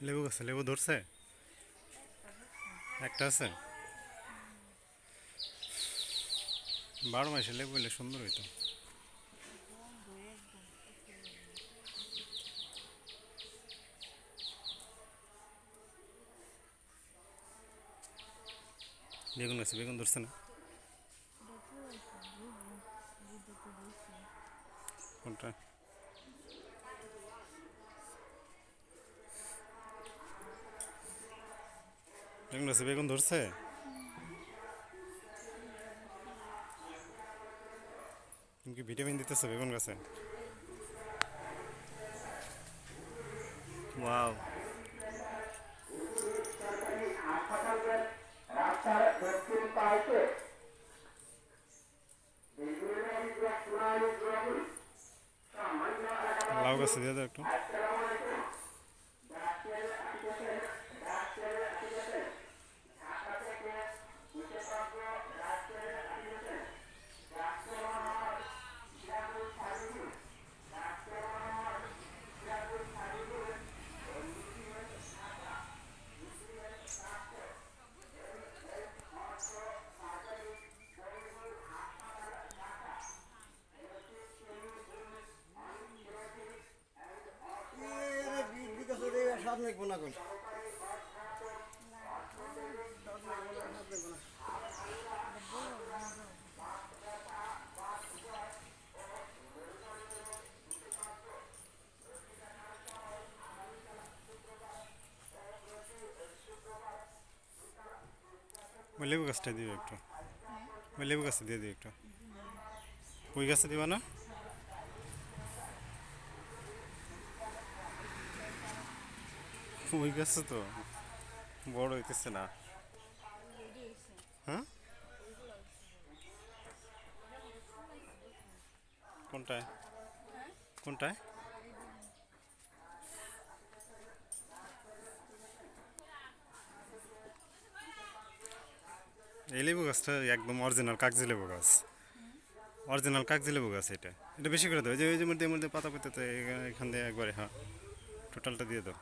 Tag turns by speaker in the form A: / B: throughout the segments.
A: লেবু গাছে লেবু ধরছে? একটা আছে। 12 মাসে লেবু হলে সুন্দর হইতো। বেগুন গাছে বেগুন ধরছে না? কোনটা? বেগুন গাছে বেগুন ধরছে? তুমি কি ভিটামিন দিতেছো বেগুন গাছে? ওয়াও। লাউ গাছে দিয়ে দাও একটু। ওই লেবু গাছটা দিবে একটু। ওই লেবু গাছে দিয়ে দিও একটু। ওই গাছে দিবা না? ওই গাছে তো বড় হইতেছে না। হ্যাঁ, কোনটায়? কোনটায়? এই লেবু গাছটা একদম অরিজিনাল কাগজি লেবু গাছ। অরিজিনাল কাগজি লেবু গাছ এটা। এটা বেশি করে দাও, ওই যে মধ্যে মধ্যে পাতা পেতে তো এখান দিয়ে একবারে, হ্যাঁ, টোটালটা দিয়ে দাও।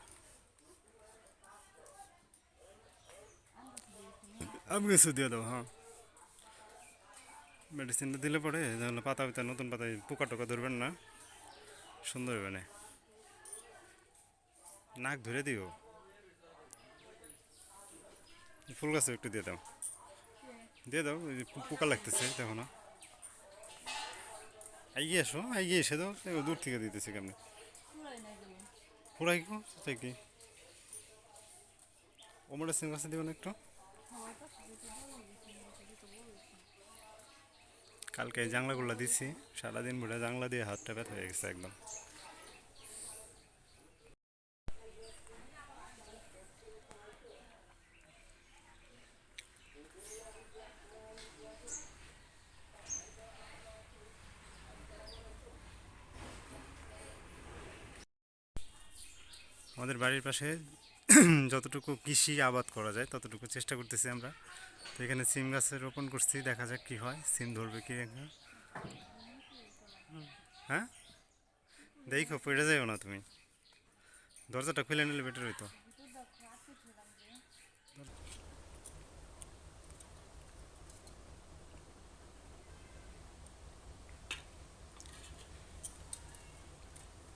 A: আম গাছও দিয়ে দাও, হ্যাঁ। মেডিসিনটা দিলে পরে তাহলে পাতা পেতে নতুন পাতায় পোকা টোকা ধরবেন না, সুন্দর হবে না। নাক ধরে দিও। ফুল গাছে একটু দিয়ে দাও। দিয়ে দাও, ওই যে পোকা লাগতেছে তখন। এগিয়ে আসো, এগিয়ে এসে দাও, দূর থেকে দিতেছে কেমনি? পুরাই গো, তাই কি? ওমরা সিম গাছে দিবেন একটু। কালকে এই জাংলাগুলো দিছি, সারাদিন ভরে জাংলা দিয়ে হাতটা ব্যথা হয়ে গেছে একদম। আমাদের বাড়ির পাশে যতটুকু কৃষি আবাদ করা যায় ততটুকু চেষ্টা করতেছি আমরা। তো এখানে সিম গাছে রোপণ করছি, দেখা যাক কি হয়, সিম ধরবে কি একটা। হ্যাঁ, দেখো পড়ে যাইও না তুমি। দরজাটা খুলে নিলে বেটার হইতো।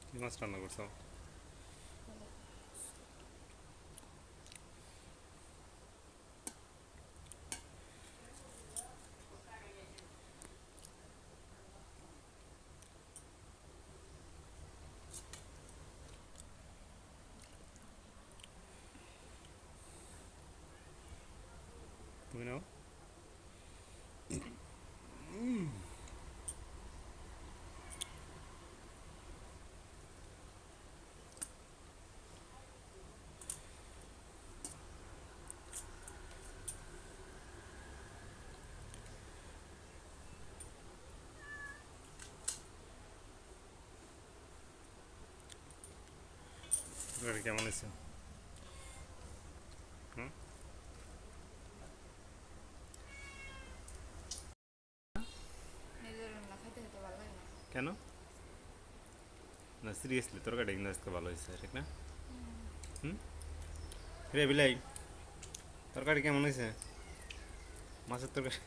A: কি মাছ রান্না করছো? তুমি নাও। তরকারি কেমন হয়েছে? হুম? কেন? না সিরিয়াসলি তরকারিটা কিন্তু আজকে ভালো হয়েছে, ঠিক না? হুম। রে বিলাই, তরকারি কেমন হয়েছে? মাছের তরকারি?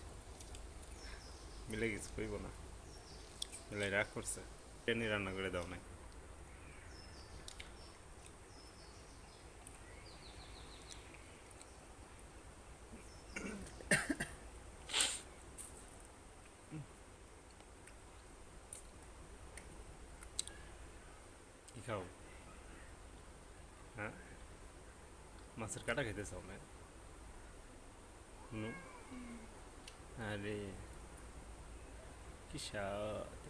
A: বিলাই কিছু কইব না, বিলাই রাগ করছে। ট্রেনে রান্না করে দাও নাই। কি খাও? হ্যাঁ, মাছের কাটা খেতে চাও না? হুম, আরে কি স্বাদ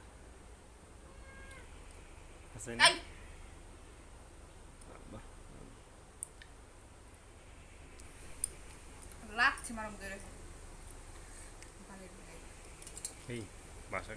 A: আছে না?
B: এই
A: বাহ,
B: লাগছে মারম ধরে ভালো
A: এই বাসা